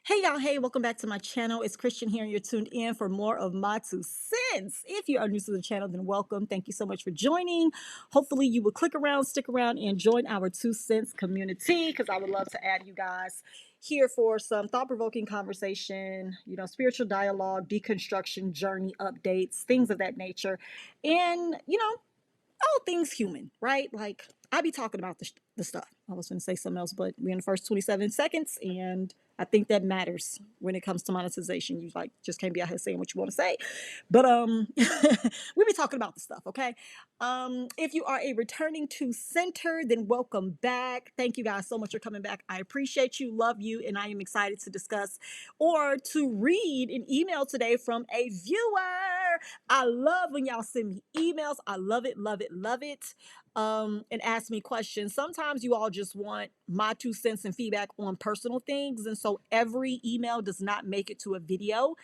Hey y'all, hey, welcome back to my channel. It's Christian here, and you're tuned in for more of my 2 cents. If you are new to the channel, then welcome. Thank you so much for joining. Hopefully, you will click around, stick around, and join our 2 cents community because I would love to add you guys here for some thought provoking conversation, spiritual dialogue, deconstruction, journey updates, things of that nature. And, all things human, right? Like, I be talking about the stuff. I was going to say something else, but we're in the first 27 seconds, and I think that matters when it comes to monetization. You like just can't be out here saying what you want to say, but we be talking about the stuff, okay? If you are a returning to center, then welcome back. Thank you guys so much for coming back. I appreciate you, love you, and I am excited to discuss or to read an email today from a viewer. I love when y'all send me emails. I love it, love it, love it. And ask me questions. Sometimes you all just want my 2 cents and feedback on personal things. And so every email does not make it to a video.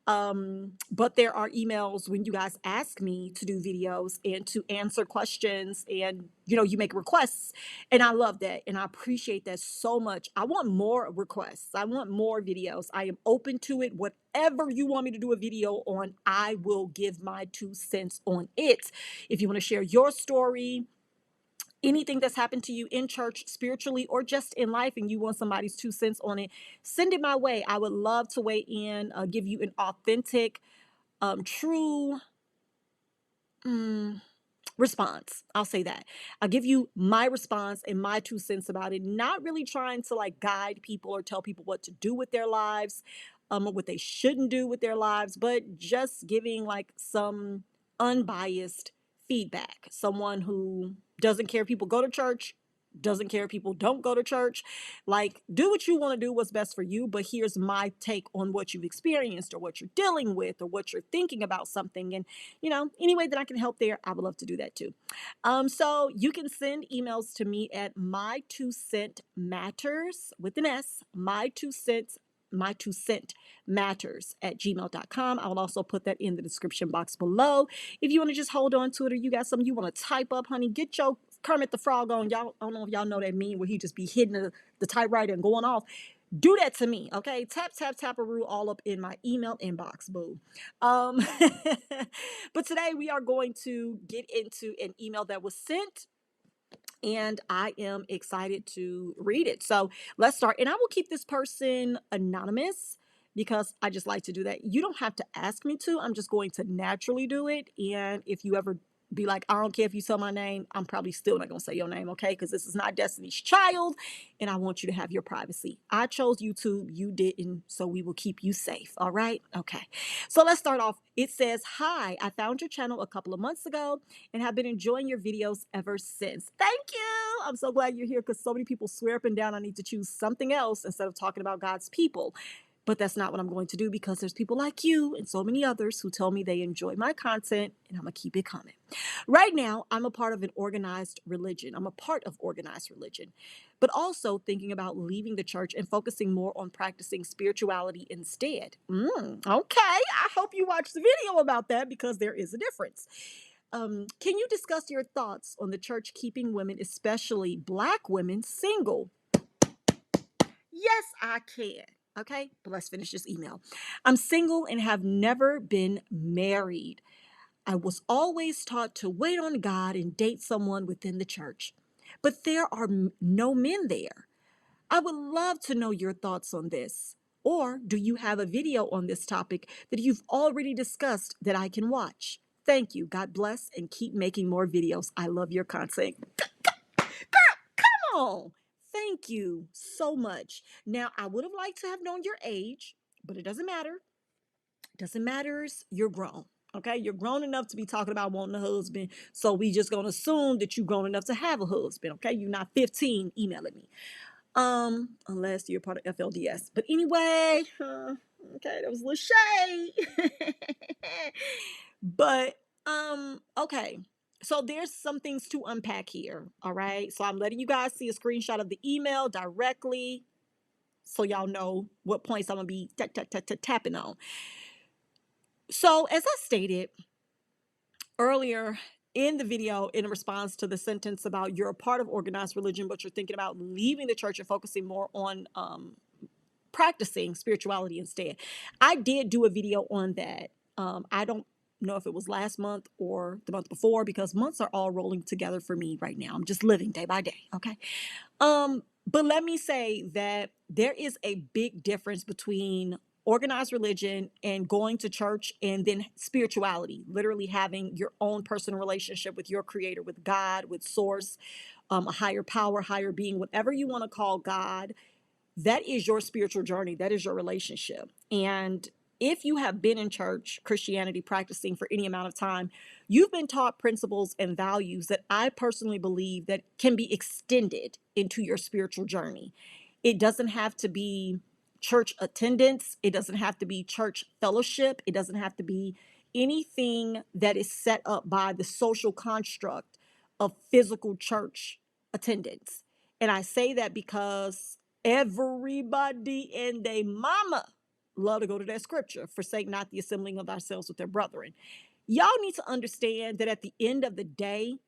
But there are emails when you guys ask me to do videos and to answer questions, and you make requests, and I love that and I appreciate that so much. I want more requests, I want more videos. I am open to it. Whatever you want me to do a video on, I will give my 2 cents on it. If you want to share your story, anything that's happened to you in church, spiritually, or just in life, and you want somebody's 2 cents on it, send it my way. I would love to weigh in, give you an authentic, true mm, response. I'll say that. I'll give you my response and my 2 cents about it, not really trying to like guide people or tell people what to do with their lives, or what they shouldn't do with their lives, but just giving like some unbiased feedback. Someone who doesn't care if people go to church, doesn't care if people don't go to church. Like, do what you want to do, what's best for you. But here's my take on what you've experienced or what you're dealing with or what you're thinking about something. And, any way that I can help there, I would love to do that too. So you can send emails to me at my 2 cent matters with an S, my 2 cent matters at gmail.com. I will also put that in the description box below. If you want to just hold on to it, or you got something you want to type up, honey, get your Kermit the Frog on. Y'all, I don't know if y'all know that meme where he just be hitting the typewriter and going off. Do that to me, okay? Tap, tap, tap a rule all up in my email inbox, boo. Um, but today we are going to get into an email that was sent, and I am excited to read it. So let's start. And I will keep this person anonymous because I just like to do that. You don't have to ask me to. I'm just going to naturally do it. And if you ever be like, I don't care if you tell my name, I'm probably still not going to say your name, okay? Because this is not Destiny's Child, and I want you to have your privacy. I chose YouTube, you didn't, so we will keep you safe, all right? Okay. So let's start off. It says, Hi, I found your channel a couple of months ago and have been enjoying your videos ever since. Thank you. I'm so glad you're here because so many people swear up and down I need to choose something else instead of talking about God's people. But that's not what I'm going to do because there's people like you and so many others who tell me they enjoy my content, and I'm going to keep it coming. Right now, I'm a part of an organized religion. I'm a part of organized religion, but also thinking about leaving the church and focusing more on practicing spirituality instead. Okay, I hope you watched the video about that because there is a difference. Can you discuss your thoughts on the church keeping women, especially Black women, single? Yes, I can. Okay, but let's finish this email. I'm single and have never been married. I was always taught to wait on God and date someone within the church, but there are no men there. I would love to know your thoughts on this. Or do you have a video on this topic that you've already discussed that I can watch? Thank you. God bless and keep making more videos. I love your content. Come on. Thank you so much. Now, I would have liked to have known your age, but it doesn't matter. Doesn't matter. You're grown. Okay, you're grown enough to be talking about wanting a husband. So we just gonna assume that you're grown enough to have a husband. Okay, you're not 15 emailing me. Unless you're part of FLDS. But anyway, okay, that was a little shade. But okay. So there's some things to unpack here. All right. So I'm letting you guys see a screenshot of the email directly so y'all know what points I'm gonna be tapping on. So as I stated earlier in the video, in response to the sentence about you're a part of organized religion, but you're thinking about leaving the church and focusing more on practicing spirituality instead. I did do a video on that. I don't know if it was last month or the month before, because months are all rolling together for me right now. I'm just living day by day. Okay. But let me say that there is a big difference between organized religion and going to church, and then spirituality, literally having your own personal relationship with your creator, with God, with source, a higher power, higher being, whatever you want to call God. That is your spiritual journey. That is your relationship. And if you have been in church, Christianity, practicing for any amount of time, you've been taught principles and values that I personally believe that can be extended into your spiritual journey. It doesn't have to be church attendance. It doesn't have to be church fellowship. It doesn't have to be anything that is set up by the social construct of physical church attendance. And I say that because everybody and they mama love to go to that scripture, forsake not the assembling of ourselves with their brethren. Y'all need to understand that at the end of the day,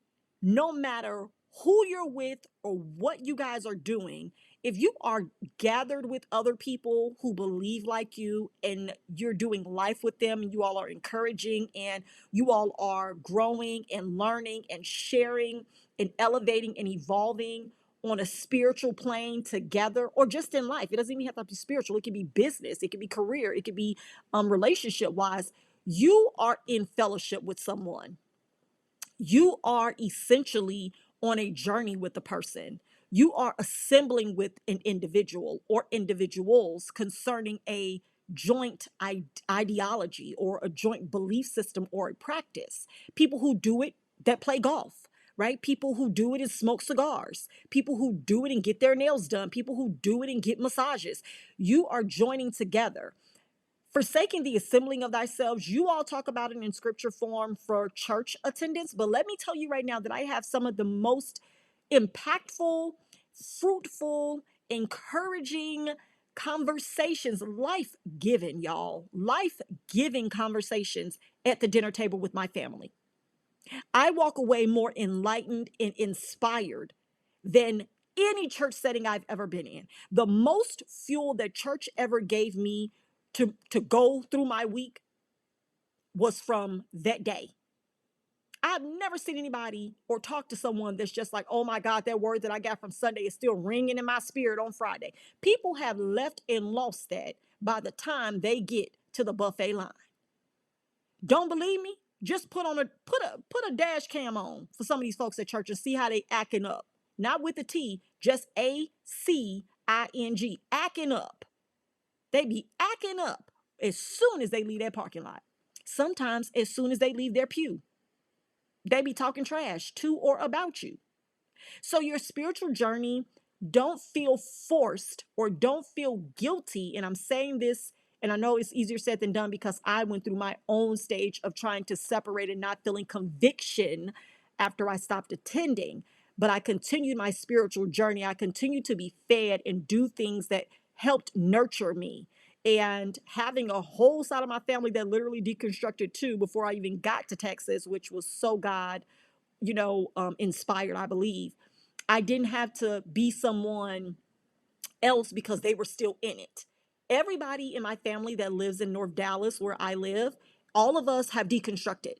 no matter who you're with or what you guys are doing, if you are gathered with other people who believe like you and you're doing life with them, and you all are encouraging and you all are growing and learning and sharing and elevating and evolving on a spiritual plane together, or just in life. It doesn't even have to be spiritual. It could be business, it could be career, it could be relationship wise. You are in fellowship with someone. You are essentially on a journey with a person. You are assembling with an individual or individuals concerning a joint ideology or a joint belief system or a practice. People who do it, that play golf, right? People who do it and smoke cigars, people who do it and get their nails done, people who do it and get massages. You are joining together. Forsaking the assembling of thyself, you all talk about it in scripture form for church attendance. But let me tell you right now that I have some of the most impactful, fruitful, encouraging conversations, life giving, y'all, life giving conversations at the dinner table with my family. I walk away more enlightened and inspired than any church setting I've ever been in. The most fuel that church ever gave me to go through my week was from that day. I've never seen anybody or talked to someone that's just like, oh my God, that word that I got from Sunday is still ringing in my spirit on Friday. People have left and lost that by the time they get to the buffet line. Don't believe me? Just put a dash cam on for some of these folks at church and see how they acting up. Not with the T, just ACING, acting up. They be acting up as soon as they leave that parking lot. Sometimes as soon as they leave their pew. They be talking trash to or about you. So your spiritual journey, don't feel forced or don't feel guilty. And I'm saying this, and I know it's easier said than done because I went through my own stage of trying to separate and not feeling conviction after I stopped attending. But I continued my spiritual journey. I continued to be fed and do things that helped nurture me. And having a whole side of my family that literally deconstructed too before I even got to Texas, which was so God, inspired, I believe. I didn't have to be someone else because they were still in it. Everybody in my family that lives in North Dallas, where I live, all of us have deconstructed.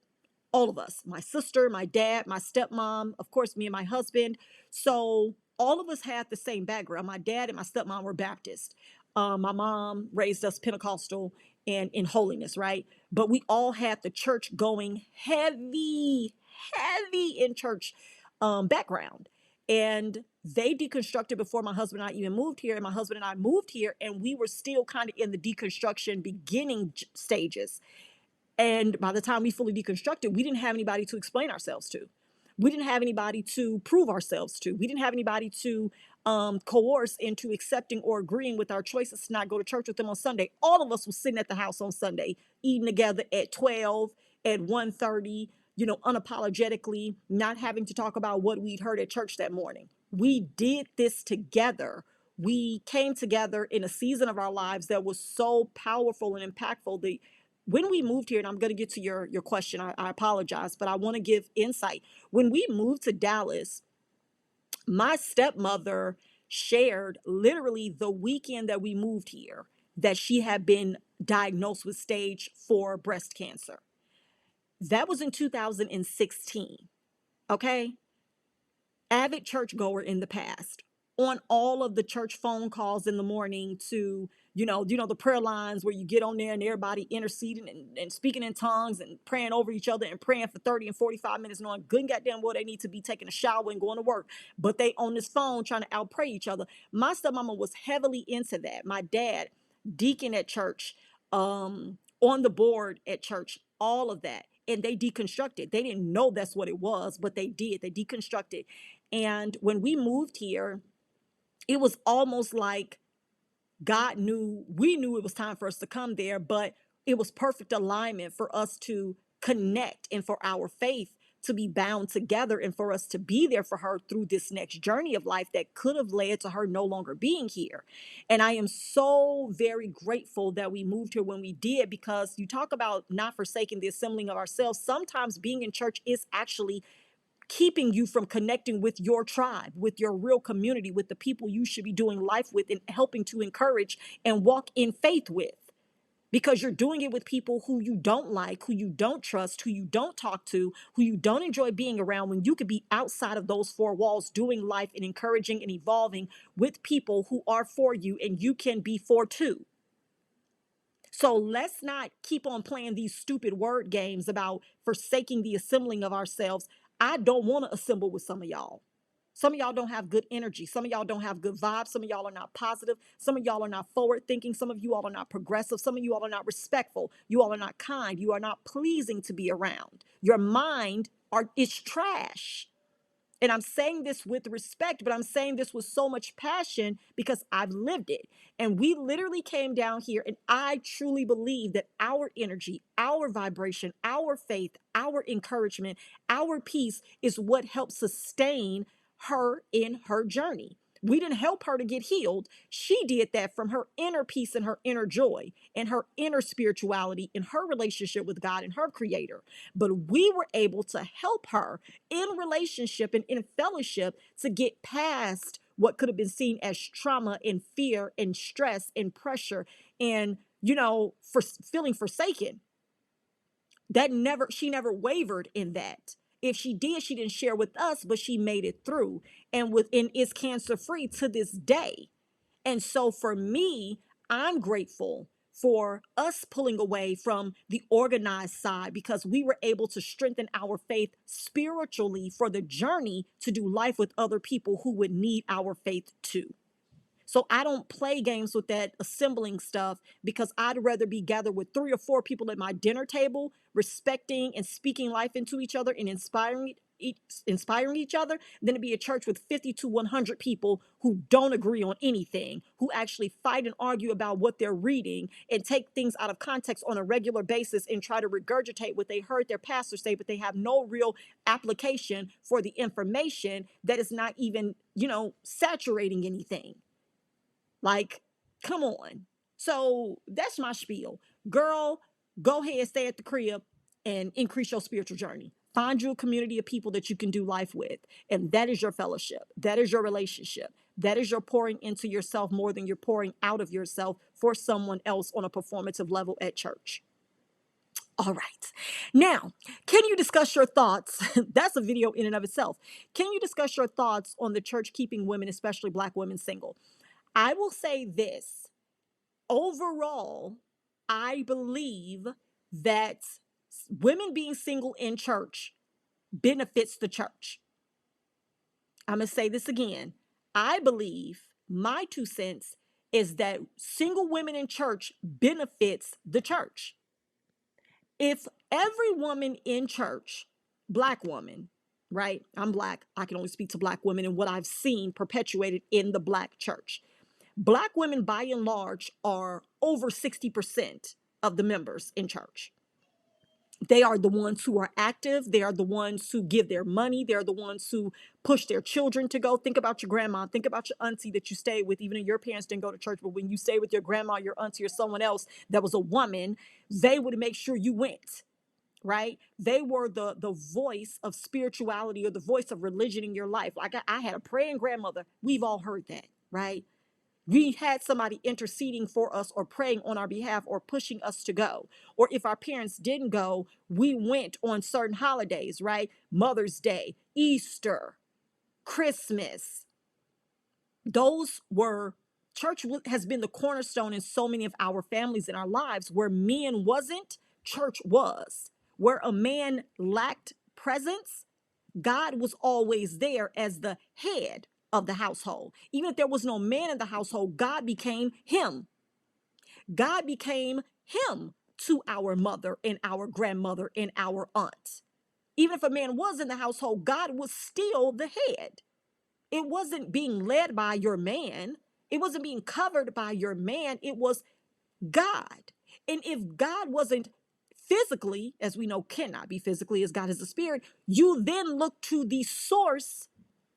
All of us, my sister, my dad, my stepmom, of course, me and my husband. So all of us had the same background. My dad and my stepmom were Baptist. My mom raised us Pentecostal and in holiness, right? But we all had the church going heavy in church background. And they deconstructed before my husband and I even moved here. And my husband and I moved here, and we were still kind of in the deconstruction beginning stages. And by the time we fully deconstructed, we didn't have anybody to explain ourselves to. We didn't have anybody to prove ourselves to. We didn't have anybody to coerce into accepting or agreeing with our choices to not go to church with them on Sunday. All of us were sitting at the house on Sunday, eating together at 12, at 1:30, unapologetically, not having to talk about what we'd heard at church that morning. We did this together. We came together in a season of our lives that was so powerful and impactful. When we moved here, and I'm going to get to your question, I apologize, but I want to give insight. When we moved to Dallas, my stepmother shared literally the weekend that we moved here that she had been diagnosed with stage 4 breast cancer. That was in 2016. Okay. Avid churchgoer in the past, on all of the church phone calls in the morning to, the prayer lines where you get on there and everybody interceding and speaking in tongues and praying over each other and praying for 30 and 45 minutes, knowing good and goddamn well they need to be taking a shower and going to work, but they on this phone trying to outpray each other. My stepmama was heavily into that. My dad, deacon at church, on the board at church, all of that. And they deconstructed. They didn't know that's what it was, but they did. They deconstructed. And when we moved here, it was almost like God knew, we knew it was time for us to come there, but it was perfect alignment for us to connect and for our faith to be bound together and for us to be there for her through this next journey of life that could have led to her no longer being here. And I am so very grateful that we moved here when we did, because you talk about not forsaking the assembling of ourselves. Sometimes being in church is actually keeping you from connecting with your tribe, with your real community, with the people you should be doing life with and helping to encourage and walk in faith with. Because you're doing it with people who you don't like, who you don't trust, who you don't talk to, who you don't enjoy being around, when you could be outside of those four walls doing life and encouraging and evolving with people who are for you and you can be for too. So let's not keep on playing these stupid word games about forsaking the assembling of ourselves. I don't want to assemble with some of y'all. Some of y'all don't have good energy. Some of y'all don't have good vibes. Some of y'all are not positive. Some of y'all are not forward thinking. Some of you all are not progressive. Some of you all are not respectful. You all are not kind. You are not pleasing to be around. Your mind is trash. And I'm saying this with respect, but I'm saying this with so much passion because I've lived it. And we literally came down here, and I truly believe that our energy, our vibration, our faith, our encouragement, our peace is what helps sustain her in her journey. We didn't help her to get healed. She did that from her inner peace and her inner joy and her inner spirituality and her relationship with God and her creator. But we were able to help her in relationship and in fellowship to get past what could have been seen as trauma and fear and stress and pressure and, for feeling forsaken. She never wavered in that. If she did, she didn't share with us, but she made it through and is cancer free to this day. And so for me, I'm grateful for us pulling away from the organized side because we were able to strengthen our faith spiritually for the journey to do life with other people who would need our faith too. So I don't play games with that assembling stuff because I'd rather be gathered with 3 or 4 people at my dinner table, respecting and speaking life into each other and inspiring each other, than to be a church with 50 to 100 people who don't agree on anything, who actually fight and argue about what they're reading and take things out of context on a regular basis and try to regurgitate what they heard their pastor say, but they have no real application for the information that is not even, saturating anything. Like, come on. So that's my spiel. Girl, go ahead, stay at the crib and increase your spiritual journey. Find you a community of people that you can do life with. And that is your fellowship. That is your relationship. That is your pouring into yourself more than you're pouring out of yourself for someone else on a performative level at church. All right. Now, can you discuss your thoughts? That's a video in and of itself. Can you discuss your thoughts on the church keeping women, especially Black women, single? I will say this. Overall, I believe that women being single in church benefits the church. I'm going to say this again. I believe, my 2 cents, is that single women in church benefits the church. If every woman in church, Black woman, right? I'm Black. I can only speak to Black women and what I've seen perpetuated in the Black church. Black women, by and large, are over 60% of the members in church. They are the ones who are active. They are the ones who give their money. They're the ones who push their children to go. Think about your grandma. Think about your auntie that you stayed with, even if your parents didn't go to church. But when you stayed with your grandma, your auntie, or someone else that was a woman, they would make sure you went. Right? They were the voice of spirituality or the voice of religion in your life. Like I had a praying grandmother. We've all heard that. right? We had somebody interceding for us or praying on our behalf or pushing us to go. Or if our parents didn't go, we went on certain holidays, right? Mother's Day, Easter, Christmas. Those were has been the cornerstone in so many of our families in our lives. Where men wasn't, church was. Where a man lacked presence, God was always there as the head of the household. Even if there was no man in the household, God became him. God became him to our mother and our grandmother and our aunt. Even if a man was in the household, God was still the head. It wasn't being led by your man. It wasn't being covered by your man. It was God. And if God wasn't physically, as we know, cannot be physically, as God is a spirit, you then look to the source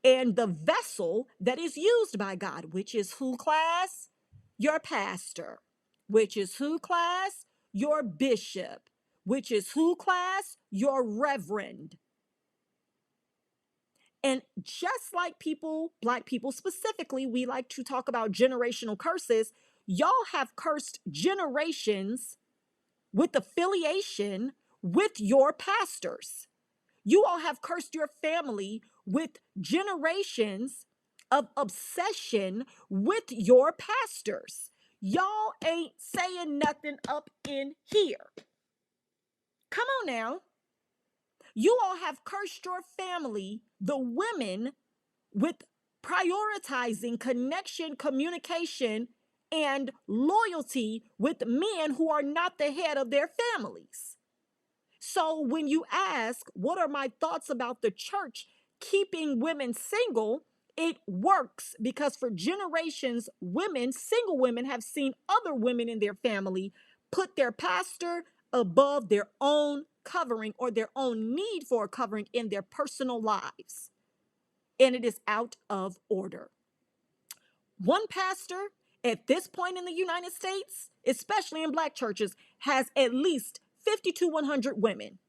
and the vessel that is used by God, which is who, class? Your pastor. Which is who, class? Your bishop. Which is who, class? Your reverend. And just like people, Black people specifically, we like to talk about generational curses. Y'all have cursed generations with affiliation with your pastors. You all have cursed your family with generations of obsession with your pastors. Y'all ain't saying nothing up in here. Come on now. You all have cursed your family, the women, with prioritizing connection, communication, and loyalty with men who are not the head of their families. So when you ask, what are my thoughts about the church keeping women single? It works because for generations, women, single women, have seen other women in their family put their pastor above their own covering or their own need for a covering in their personal lives. And it is out of order. One pastor at this point in the United States, especially in Black churches, has at least 50 to 100 women.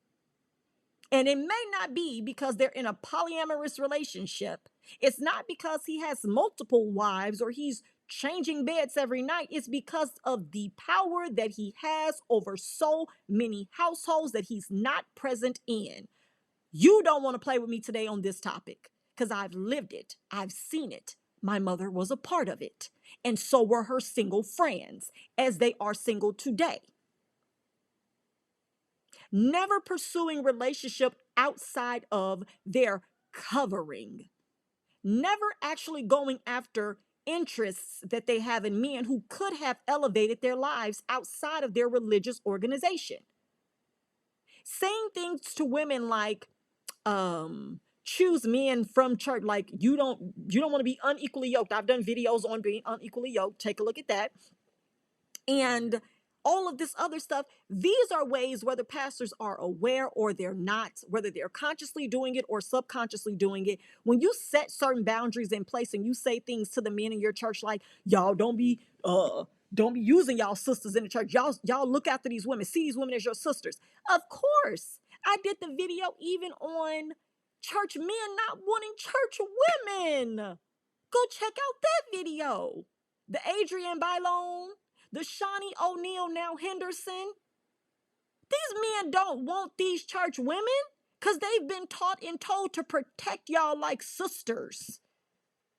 And it may not be because they're in a polyamorous relationship. It's not because he has multiple wives or he's changing beds every night. It's because of the power that he has over so many households that he's not present in. You don't want to play with me today on this topic because I've lived it. I've seen it. My mother was a part of it. And so were her single friends, as they are single today. Never pursuing relationship outside of their covering. Never actually going after interests that they have in men who could have elevated their lives outside of their religious organization. Saying things to women like, choose men from church, like you don't want to be unequally yoked. I've done videos on being unequally yoked. Take a look at that. And all of this other stuff. These are ways, whether pastors are aware or they're not, whether they're consciously doing it or subconsciously doing it. When you set certain boundaries in place and you say things to the men in your church like, y'all don't be using y'all sisters in the church. Y'all look after these women. See these women as your sisters. Of course. I did the video even on church men not wanting church women. Go check out that video. The Adrienne Bailon, the Shawnee O'Neal, now Henderson. These men don't want these church women because they've been taught and told to protect y'all like sisters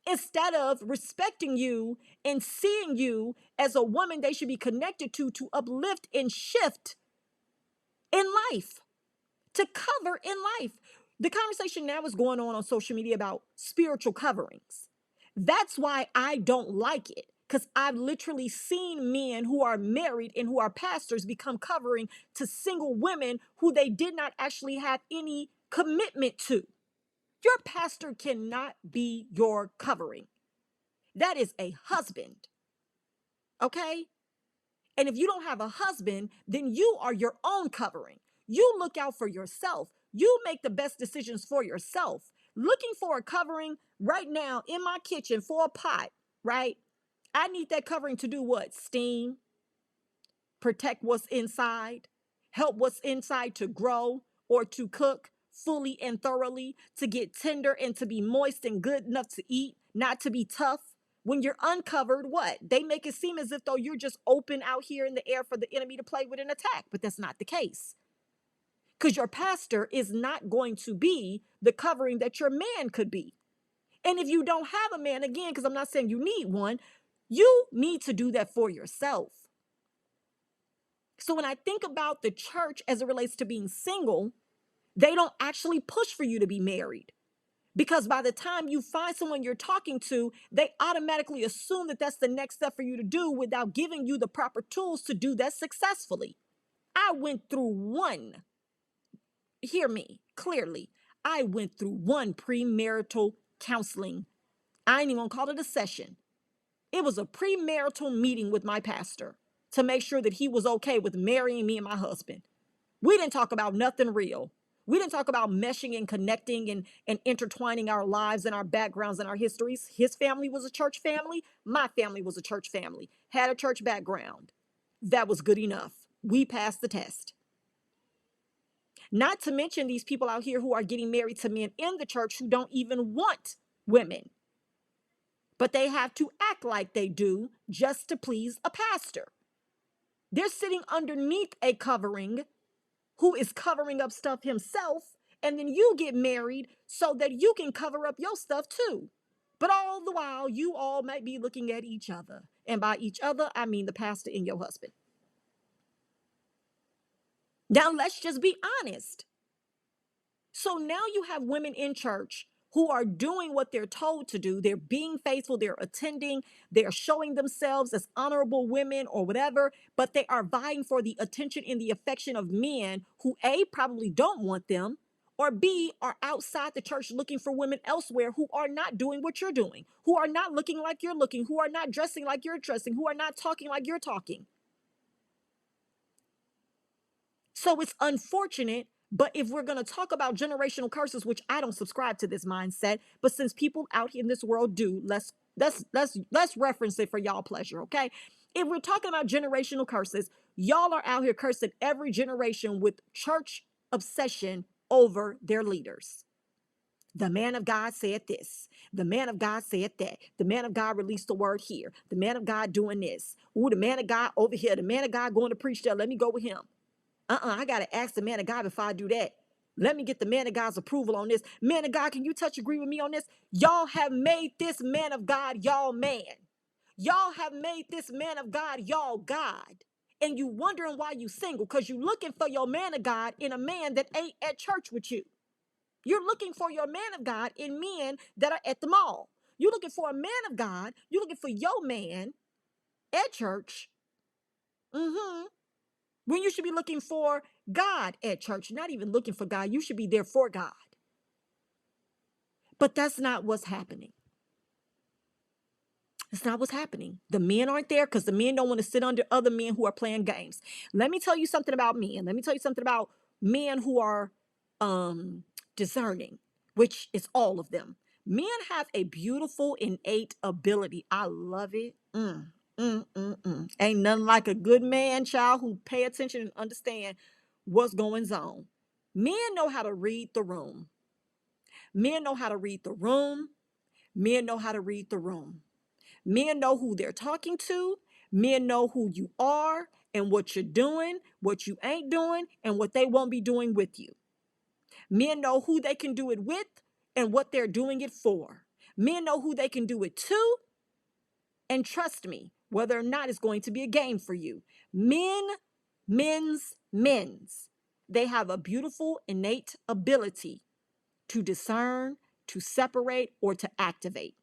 instead of respecting you and seeing you as a woman they should be connected to uplift and shift in life, to cover in life. The conversation now is going on social media about spiritual coverings. That's why I don't like it, because I've literally seen men who are married and who are pastors become covering to single women who they did not actually have any commitment to. Your pastor cannot be your covering. That is a husband, okay? And if you don't have a husband, then you are your own covering. You look out for yourself. You make the best decisions for yourself. Looking for a covering right now in my kitchen for a pot, right? I need that covering to do what? Steam, protect what's inside, help what's inside to grow or to cook fully and thoroughly, to get tender and to be moist and good enough to eat, not to be tough. When you're uncovered, what? They make it seem as if though you're just open out here in the air for the enemy to play with and attack, but that's not the case. Because your pastor is not going to be the covering that your man could be. And if you don't have a man, again, because I'm not saying you need one, you need to do that for yourself. So when I think about the church as it relates to being single, they don't actually push for you to be married. Because by the time you find someone you're talking to, they automatically assume that that's the next step for you to do without giving you the proper tools to do that successfully. I went through one, hear me clearly, I went through one premarital counseling. I ain't even gonna call it a session. It was a premarital meeting with my pastor to make sure that he was okay with marrying me and my husband. We didn't talk about nothing real. We didn't talk about meshing and connecting and intertwining our lives and our backgrounds and our histories. His family was a church family. My family was a church family, had a church background. That was good enough. We passed the test. Not to mention these people out here who are getting married to men in the church who don't even want women, but they have to act like they do just to please a pastor. They're sitting underneath a covering who is covering up stuff himself, and then you get married so that you can cover up your stuff too. But all the while, you all might be looking at each other. And by each other, I mean the pastor and your husband. Now, let's just be honest. So now you have women in church who are doing what they're told to do. They're being faithful, they're attending, they're showing themselves as honorable women or whatever, but they are vying for the attention and the affection of men who A, probably don't want them, or B, are outside the church looking for women elsewhere who are not doing what you're doing, who are not looking like you're looking, who are not dressing like you're dressing, who are not talking like you're talking. So it's unfortunate, but if we're going to talk about generational curses, which I don't subscribe to this mindset, but since people out here in this world do, let's reference it for y'all pleasure, okay? If we're talking about generational curses, y'all are out here cursing every generation with church obsession over their leaders. The man of God said this. The man of God said that. The man of God released the word here. The man of God doing this. Ooh, the man of God over here. The man of God going to preach there. Let me go with him. I got to ask the man of God before I do that. Let me get the man of God's approval on this. Man of God, can you touch agree with me on this? Y'all have made this man of God y'all man. Y'all have made this man of God y'all God. And you wondering why you single because you looking for your man of God in a man that ain't at church with you. You're looking for your man of God in men that are at the mall. You're looking for a man of God. You're looking for your man at church. When you should be looking for God at church, not even looking for God. You should be there for God. But that's not what's happening. It's not what's happening. The men aren't there because the men don't want to sit under other men who are playing games. Let me tell you something about men. Let me tell you something about men who are discerning, which is all of them. Men have a beautiful innate ability. I love it. Ain't nothing like a good man, child, who pay attention and understand what's going on. Men know how to read the room. Men know how to read the room. Men know how to read the room. Men know who they're talking to. Men know who you are and what you're doing, what you ain't doing, and what they won't be doing with you. Men know who they can do it with and what they're doing it for. Men know who they can do it to, and trust me, whether or not it's going to be a game for you. Men's. They have a beautiful innate ability to discern, to separate, or to activate.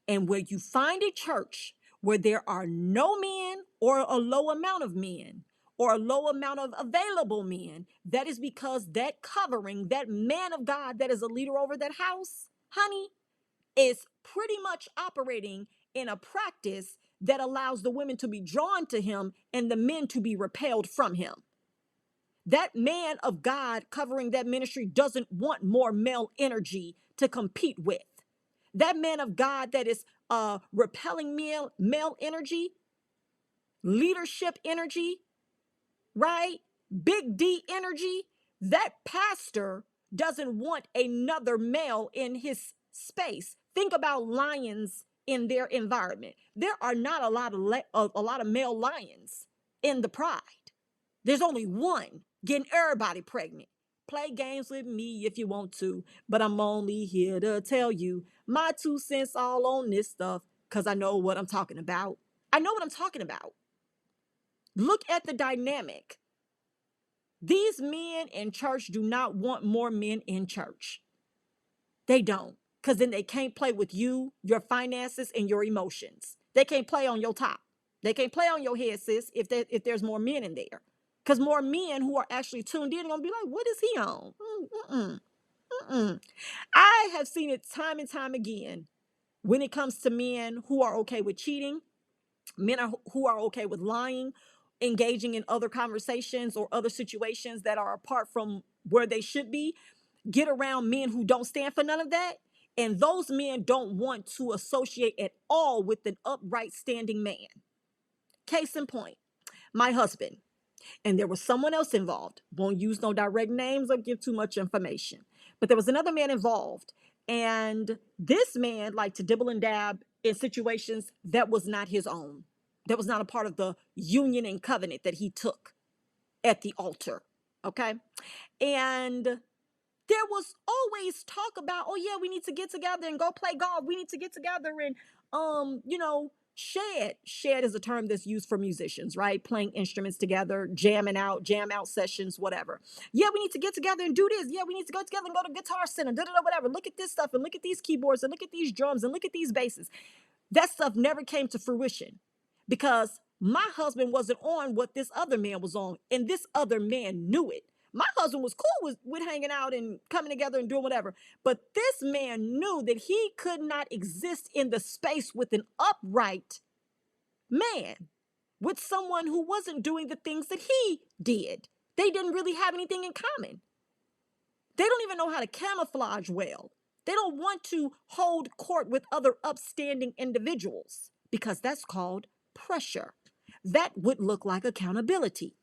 And where you find a church where there are no men or a low amount of men or a low amount of available men, that is because that covering, that man of God that is a leader over that house, honey, is pretty much operating in a practice that allows the women to be drawn to him and the men to be repelled from him. That man of God covering that ministry doesn't want more male energy to compete with. That man of God that is repelling male energy, leadership energy, right? Big D energy. That pastor doesn't want another male in his space. Think about lions in their environment. There are not a lot of a lot of male lions in the pride. There's only one getting everybody pregnant. Play games with me if you want to, but I'm only here to tell you my 2 cents all on this stuff because I know what I'm talking about. I know what I'm talking about. Look at the dynamic. These men in church do not want more men in church. They don't, because then they can't play with you, your finances, and your emotions. They can't play on your top. They can't play on your head, sis, if there's more men in there. Because more men who are actually tuned in are going to be like, what is he on? Mm-mm, mm-mm. I have seen it time and time again when it comes to men who are okay with cheating, who are okay with lying, engaging in other conversations or other situations that are apart from where they should be, get around men who don't stand for none of that. And those men don't want to associate at all with an upright standing man. Case in point, my husband, and there was someone else involved. Won't use no direct names or give too much information. But there was another man involved. And this man liked to dibble and dab in situations that was not his own. That was not a part of the union and covenant that he took at the altar. Okay. And there was always talk about, oh yeah, we need to get together and go play golf. We need to get together and shed is a term that's used for musicians, right? Playing instruments together, jam out sessions, whatever. Yeah, we need to get together and do this. Yeah, we need to go together and go to Guitar Center, whatever. Look at this stuff and look at these keyboards and look at these drums and look at these basses. That stuff never came to fruition because my husband wasn't on what this other man was on, and this other man knew it. My husband was cool with hanging out and coming together and doing whatever. But this man knew that he could not exist in the space with an upright man, with someone who wasn't doing the things that he did. They didn't really have anything in common. They don't even know how to camouflage well. They don't want to hold court with other upstanding individuals because that's called pressure. That would look like accountability.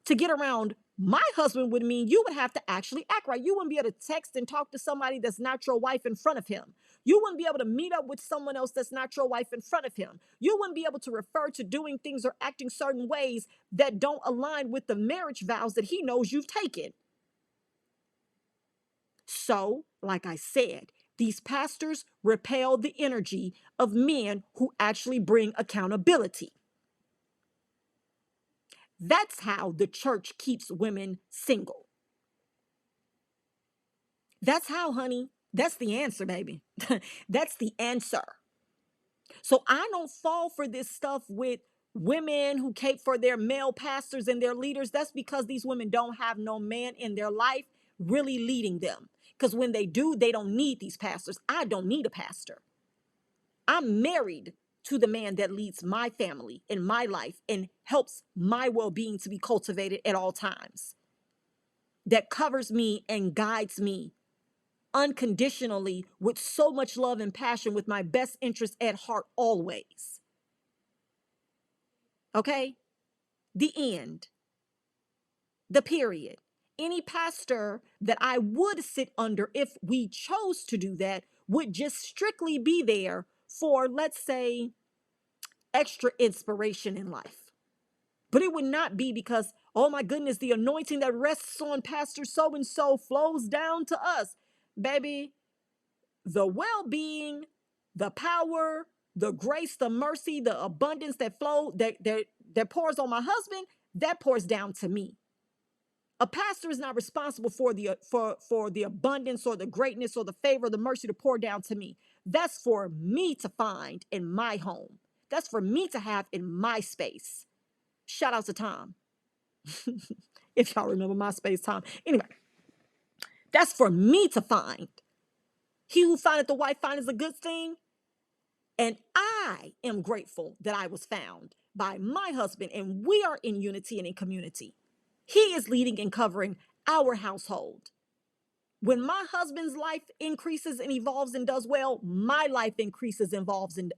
To get around my husband would mean you would have to actually act right. You wouldn't be able to text and talk to somebody that's not your wife in front of him. You wouldn't be able to meet up with someone else that's not your wife in front of him. You wouldn't be able to refer to doing things or acting certain ways that don't align with the marriage vows that he knows you've taken. So, like I said, these pastors repel the energy of men who actually bring accountability. That's how the church keeps women single. That's how, honey. That's the answer, baby. That's the answer. So I don't fall for this stuff with women who cape for their male pastors and their leaders. That's because these women don't have no man in their life really leading them. Because when they do, they don't need these pastors. I don't need a pastor. I'm married to the man that leads my family in my life and helps my well-being to be cultivated at all times, that covers me and guides me unconditionally with so much love and passion, with my best interest at heart always. Okay? The end. The period. Any pastor that I would sit under, if we chose to do that, would just strictly be there for, let's say, extra inspiration in life. But it would not be because, oh my goodness, the anointing that rests on Pastor so and so flows down to us. Baby, the well-being, the power, the grace, the mercy, the abundance that that pours on my husband, that pours down to me. A pastor is not responsible for the abundance or the greatness or the favor, the mercy to pour down to me. That's for me to find in my home. That's for me to have in my space. Shout out to Tom. If y'all remember my space, Tom. Anyway, that's for me to find. He who findeth the wife findeth a good thing. And I am grateful that I was found by my husband, and we are in unity and in community. He is leading and covering our household. When my husband's life increases and evolves and does well, my life increases, evolves, and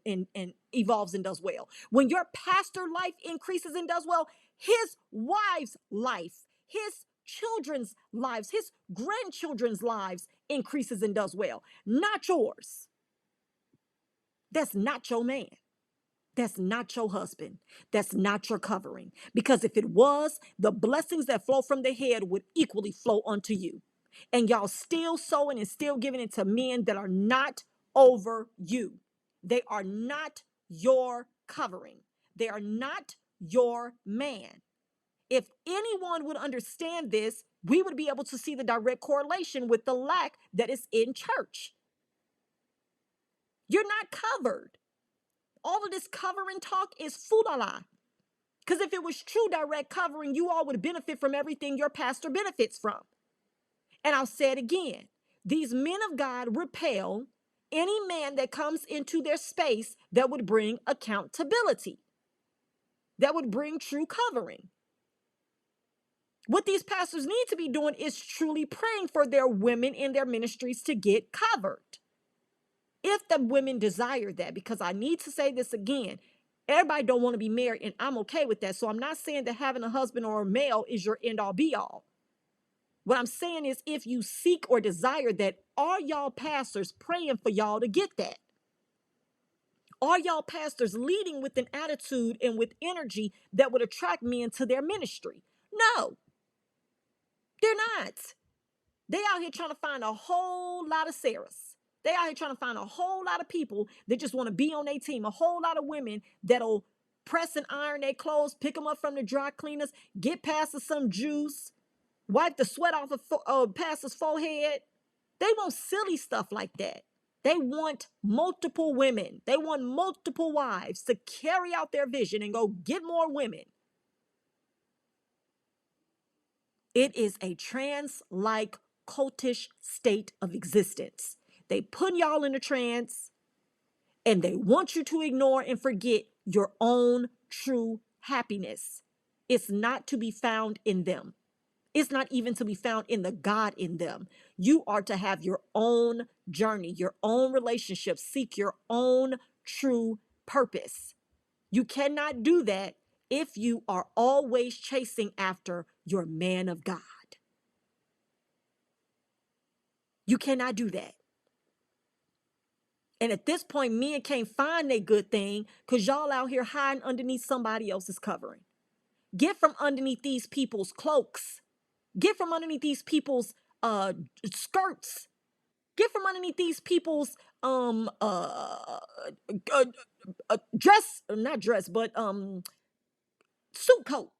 evolves and does well. When your pastor life increases and does well, his wife's life, his children's lives, his grandchildren's lives increases and does well, not yours. That's not your man. That's not your husband. That's not your covering. Because if it was, the blessings that flow from the head would equally flow onto you. And y'all still sowing and still giving it to men that are not over you. They are not your covering. They are not your man. If anyone would understand this, we would be able to see the direct correlation with the lack that is in church. You're not covered. All of this covering talk is foodala. Because if it was true direct covering, you all would benefit from everything your pastor benefits from. And I'll say it again. These men of God repel any man that comes into their space that would bring accountability, that would bring true covering. What these pastors need to be doing is truly praying for their women in their ministries to get covered. If the women desire that, because I need to say this again, everybody don't want to be married, and I'm okay with that. So I'm not saying that having a husband or a male is your end all be all. What I'm saying is, if you seek or desire that, are y'all pastors praying for y'all to get that? Are y'all pastors leading with an attitude and with energy that would attract men to their ministry? No, they're not. They out here trying to find a whole lot of Sarahs. They out here trying to find a whole lot of people that just want to be on their team. A whole lot of women that'll press and iron their clothes, pick them up from the dry cleaners, get pastor some juice, wipe the sweat off of pastor's forehead. They want silly stuff like that. They want multiple women. They want multiple wives to carry out their vision and go get more women. It is a trance-like cultish state of existence. They put y'all in a trance and they want you to ignore and forget your own true happiness. It's not to be found in them. It's not even to be found in the God in them. You are to have your own journey, your own relationship, seek your own true purpose. You cannot do that if you are always chasing after your man of God. You cannot do that. And at this point, men can't find a good thing because y'all out here hiding underneath somebody else's covering. Get from underneath these people's cloaks. Get from underneath these people's skirts. Get from underneath these people's dress, not dress, but suit coat.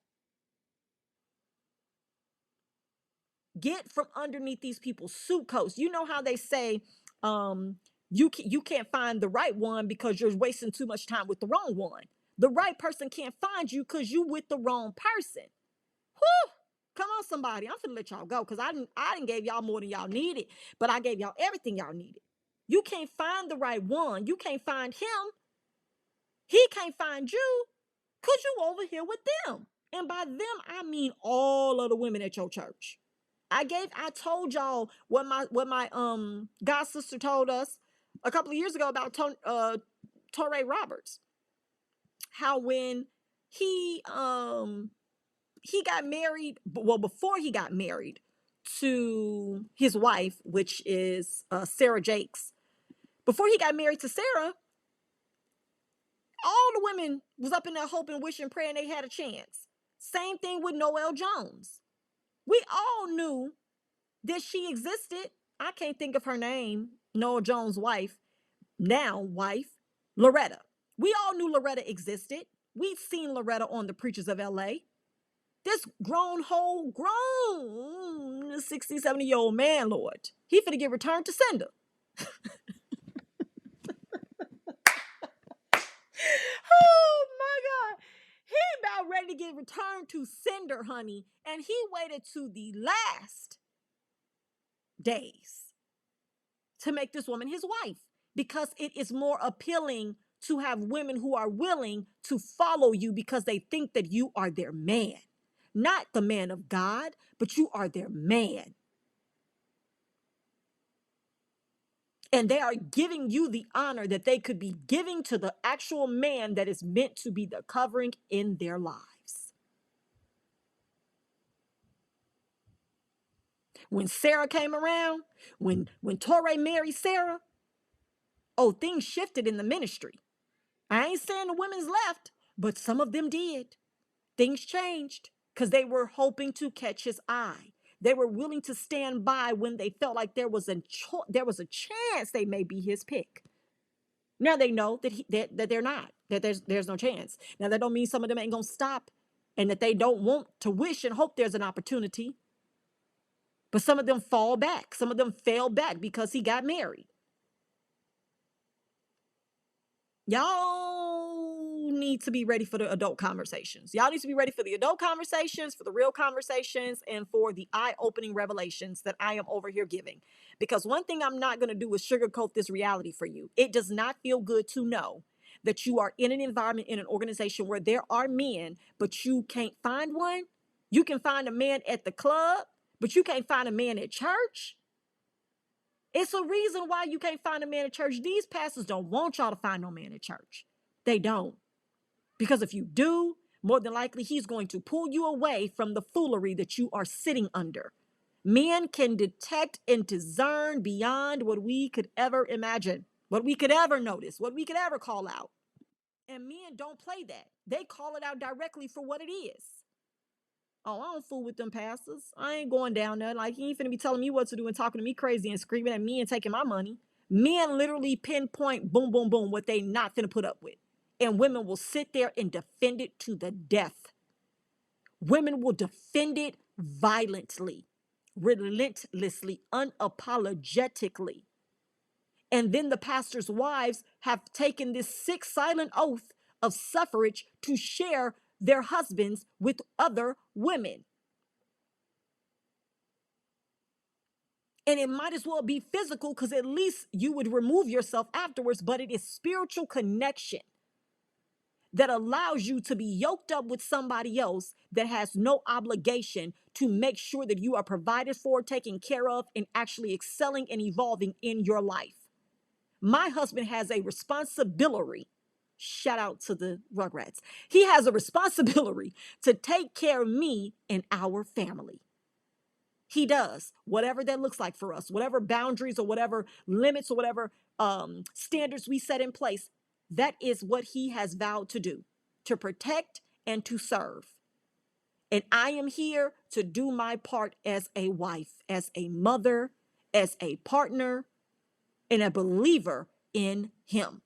Get from underneath these people's suit coats. You know how they say you can't find the right one because you're wasting too much time with the wrong one. The right person can't find you because you with the wrong person. Whew. Come on, somebody. I'm finna let y'all go because I didn't gave y'all more than y'all needed, but I gave y'all everything y'all needed. You can't find the right one. You can't find him. He can't find you because you over here with them. And by them, I mean all of the women at your church. I told y'all what my god sister told us a couple of years ago about Torrey Roberts. How when he he got married, well, before he got married to his wife, which is Sarah Jakes, before he got married to Sarah, all the women was up in there hoping, wishing, praying they had a chance. Same thing with Noelle Jones. We all knew that she existed. I can't think of her name. Noel Jones' wife, now wife, Loretta. We all knew Loretta existed. We'd seen Loretta on The Preachers of LA. This grown 60, 70-year-old man, Lord, he finna get returned to sender. Oh my God. He about ready to get returned to sender, honey. And he waited to the last days to make this woman his wife because it is more appealing to have women who are willing to follow you because they think that you are their man. Not the man of God, but you are their man. And they are giving you the honor that they could be giving to the actual man that is meant to be the covering in their lives. When Sarah came around, when Torrey married Sarah, Oh, things shifted in the ministry. I ain't saying the women's left, but some of them did. Things changed because they were hoping to catch his eye. They were willing to stand by when they felt like there was a chance they may be his pick. Now they know that they're not, that there's no chance. Now that don't mean some of them ain't gonna stop and that they don't want to wish and hope there's an opportunity. But some of them fall back. Some of them fell back because he got married. Y'all need to be ready for the adult conversations. Y'all need to be ready for the adult conversations, for the real conversations, and for the eye-opening revelations that I am over here giving. Because one thing I'm not going to do is sugarcoat this reality for you. It does not feel good to know that you are in an environment, in an organization where there are men, but you can't find one. You can find a man at the club, but you can't find a man at church. It's a reason why you can't find a man at church. These pastors don't want y'all to find no man at church. They don't. Because if you do, more than likely he's going to pull you away from the foolery that you are sitting under. Men can detect and discern beyond what we could ever imagine, what we could ever notice, what we could ever call out. And men don't play that. They call it out directly for what it is. Oh, I don't fool with them pastors. I ain't going down there. Like, he ain't finna be telling me what to do and talking to me crazy and screaming at me and taking my money. Men literally pinpoint, boom, boom, boom, what they not finna put up with. And women will sit there and defend it to the death. Women will defend it violently, relentlessly, unapologetically. And then the pastor's wives have taken this sick, silent oath of suffrage to share their husbands with other women. And it might as well be physical because at least you would remove yourself afterwards, but it is spiritual connection that allows you to be yoked up with somebody else that has no obligation to make sure that you are provided for, taken care of, and actually excelling and evolving in your life. My husband has a responsibility. Shout out to the Rugrats. He has a responsibility to take care of me and our family. He does, whatever that looks like for us, whatever boundaries or whatever limits or whatever standards we set in place. That is what he has vowed to do, to protect and to serve. And I am here to do my part as a wife, as a mother, as a partner, and a believer in him.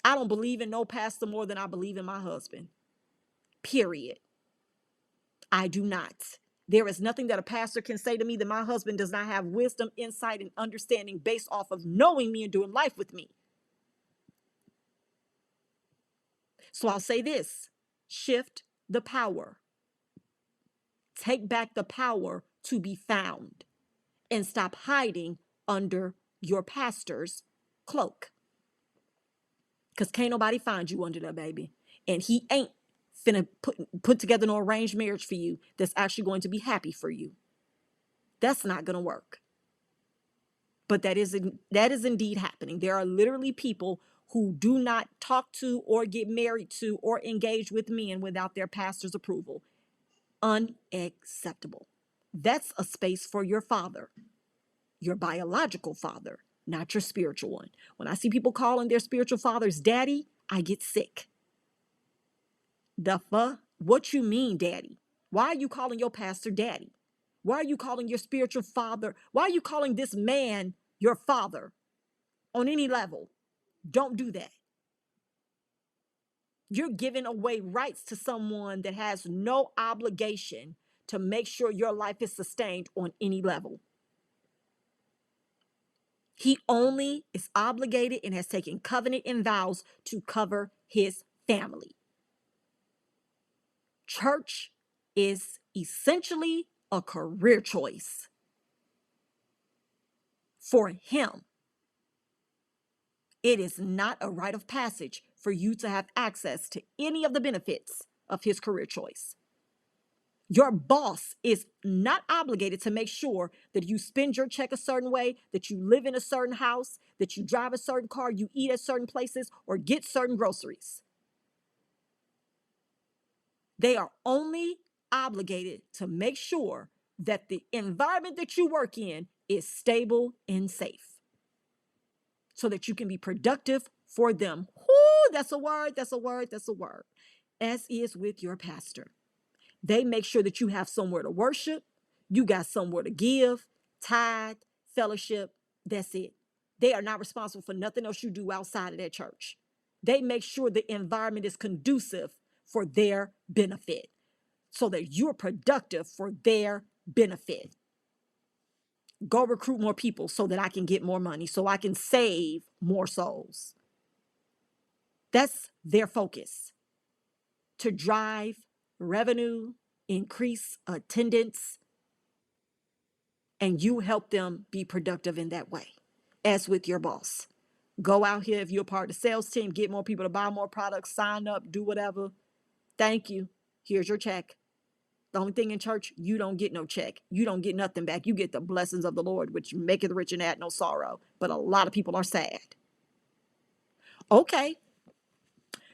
I don't believe in no pastor more than I believe in my husband. Period. I do not. There is nothing that a pastor can say to me that my husband does not have wisdom, insight, and understanding based off of knowing me and doing life with me. So I'll say this: shift the power. Take back the power to be found and stop hiding under your pastor's cloak. Because can't nobody find you under there, baby. And he ain't finna put together no arranged marriage for you that's actually going to be happy for you. That's not going to work. But that is indeed happening. There are literally people who do not talk to or get married to or engage with men without their pastor's approval. Unacceptable. That's a space for your father, your biological father, not your spiritual one. When I see people calling their spiritual fathers daddy, I get sick. The fuck? What you mean, daddy? Why are you calling your pastor daddy? Why are you calling your spiritual father? Why are you calling this man your father on any level? Don't do that. You're giving away rights to someone that has no obligation to make sure your life is sustained on any level. He only is obligated and has taken covenant and vows to cover his family. Church is essentially a career choice for him. It is not a rite of passage for you to have access to any of the benefits of his career choice. Your boss is not obligated to make sure that you spend your check a certain way, that you live in a certain house, that you drive a certain car, you eat at certain places, or get certain groceries. They are only obligated to make sure that the environment that you work in is stable and safe. so that you can be productive for them. Whoo, that's a word, that's a word, that's a word. As is with your pastor. They make sure that you have somewhere to worship, you got somewhere to give, tithe, fellowship. That's it. They are not responsible for nothing else you do outside of their church. They make sure the environment is conducive for their benefit so that you're productive for their benefit. Go recruit more people so that I can get more money, so I can save more souls. That's their focus, to drive revenue, increase attendance, and you help them be productive in that way. As with your boss, go out here, if you're a part of the sales team, get more people to buy more products, sign up, do whatever. Thank you. Here's your check. The only thing in church, you don't get no check. You don't get nothing back. You get the blessings of the Lord, which maketh rich and add no sorrow. But a lot of people are sad. Okay,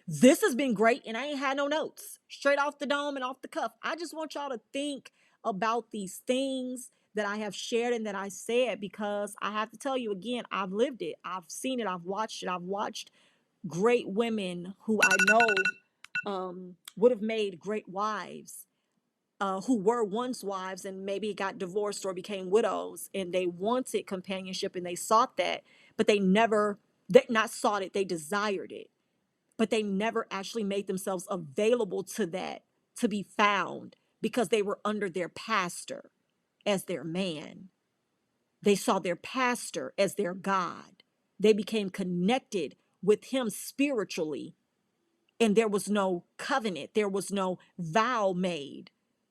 this has been great, and I ain't had no notes. Straight off the dome and off the cuff. I just want y'all to think about these things that I have shared and that I said, because I have to tell you again, I've lived it. I've seen it. I've watched it. I've watched great women who I know would have made great wives, who were once wives and maybe got divorced or became widows, and they wanted companionship and they sought that, but they not sought it, they desired it, but they never actually made themselves available to that, to be found, because they were under their pastor as their man. They saw their pastor as their God. They became connected with him spiritually, and there was no covenant, there was no vow made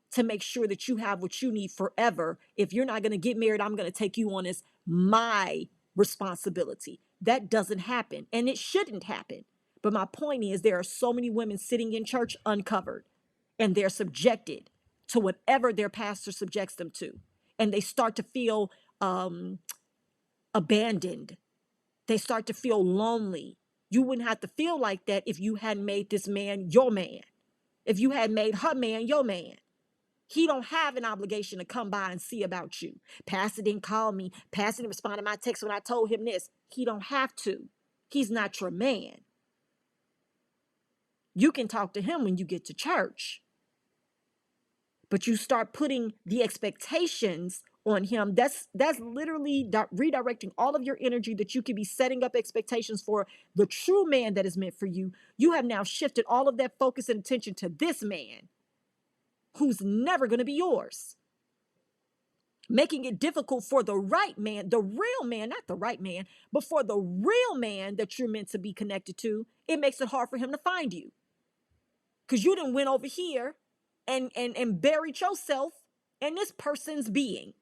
to make sure that you have what you need forever. If you're not going to get married, I'm going to take you on as my responsibility. That doesn't happen, and it shouldn't happen. But my point is, there are so many women sitting in church uncovered, and they're subjected to whatever their pastor subjects them to. And they start to feel abandoned. They start to feel lonely. You wouldn't have to feel like that if you hadn't made this man your man. If you had made her man your man. He don't have an obligation to come by and see about you. Pastor didn't call me. Pastor didn't respond to my text when I told him this. He don't have to. He's not your man. You can talk to him when you get to church. But you start putting the expectations on him. That's literally redirecting all of your energy that you could be setting up expectations for the true man that is meant for you. You have now shifted all of that focus and attention to this man who's never going to be yours, making it difficult for the right man, the real man, not the right man, but for the real man that you're meant to be connected to. It makes it hard for him to find you, because you done went over here and buried yourself in this person's being,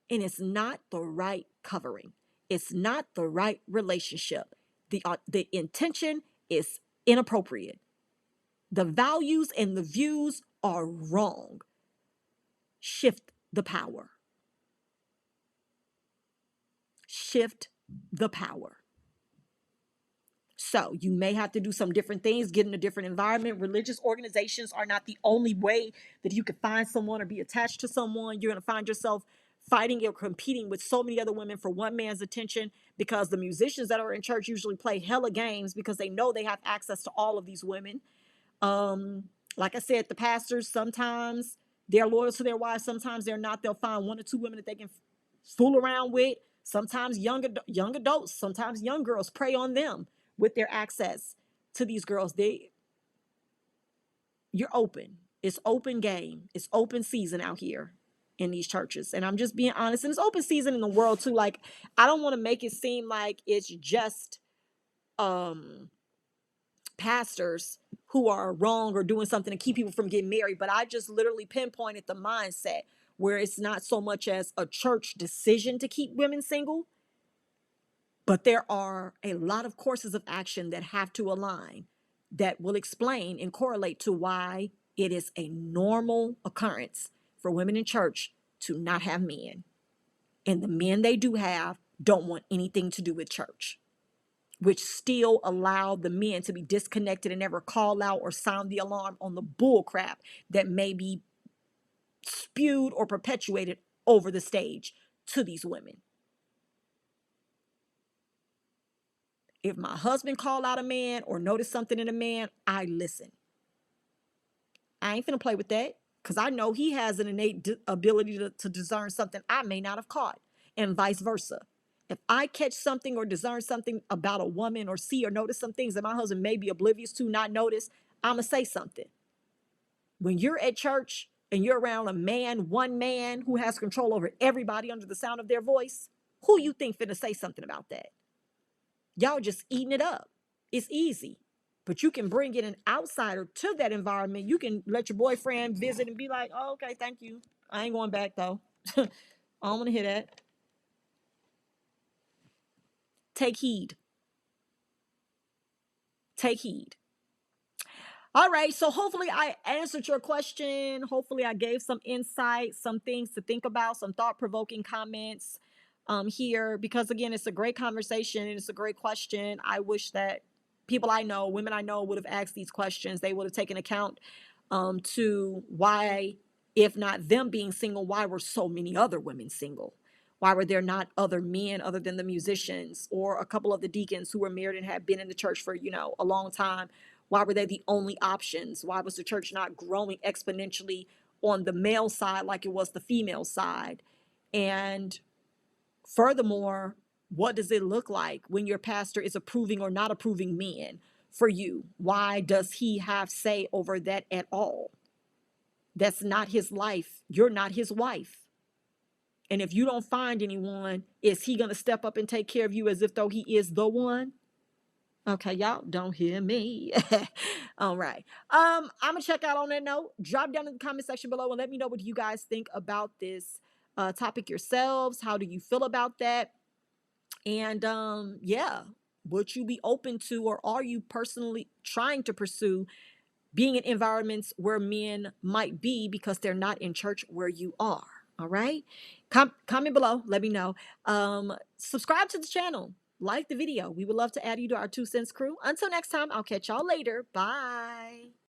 and it's not the right covering. It's not the right relationship. The intention is inappropriate. The values and the views are wrong. Shift the power. Shift the power. So you may have to do some different things, get in a different environment. Religious organizations are not the only way that you can find someone or be attached to someone. You're going to find yourself fighting or competing with so many other women for one man's attention, because the musicians that are in church usually play hella games because they know they have access to all of these women. Like I said, the pastors, sometimes they're loyal to their wives, sometimes they're not. They'll find one or two women that they can fool around with. Sometimes young adults, sometimes young girls prey on them with their access to these girls. You're open. It's open game. It's open season out here in these churches. And I'm just being honest. And it's open season in the world too. Like, I don't want to make it seem like it's just pastors who are wrong or doing something to keep people from getting married, but I just literally pinpointed the mindset where it's not so much as a church decision to keep women single, but there are a lot of courses of action that have to align, that will explain and correlate to why it is a normal occurrence for women in church to not have men. And the men they do have don't want anything to do with church, which still allow the men to be disconnected and never call out or sound the alarm on the bull crap that may be spewed or perpetuated over the stage to these women. If my husband call out a man or notice something in a man, I listen. I ain't finna play with that because I know he has an innate ability to discern something I may not have caught, and vice versa. If I catch something or discern something about a woman or see or notice some things that my husband may be oblivious to, not notice, I'm going to say something. When you're at church and you're around a man, one man who has control over everybody under the sound of their voice, who you think finna say something about that? Y'all just eating it up. It's easy. But you can bring in an outsider to that environment. You can let your boyfriend visit and be like, oh, okay, thank you. I ain't going back though. I don't want to hear that. Take heed. Take heed. All right, so hopefully I answered your question. Hopefully I gave some insight, some things to think about, some thought-provoking comments here, because again, it's a great conversation and it's a great question. I wish that people I know, women I know, would have asked these questions. They would have taken account to why, if not them being single, why were so many other women single? Why were there not other men other than the musicians or a couple of the deacons who were married and had been in the church for, a long time? Why were they the only options? Why was the church not growing exponentially on the male side like it was the female side? And furthermore, what does it look like when your pastor is approving or not approving men for you? Why does he have say over that at all? That's not his life. You're not his wife. And if you don't find anyone, is he going to step up and take care of you as if though he is the one? Okay, y'all don't hear me. All right. I'm gonna check out on that note. Drop down in the comment section below and let me know what you guys think about this topic yourselves. How do you feel about that? And yeah, would you be open to, or are you personally trying to pursue being in environments where men might be because they're not in church where you are? All right. Comment below. Let me know. Subscribe to the channel. Like the video. We would love to add you to our 2 cents crew. Until next time, I'll catch y'all later. Bye.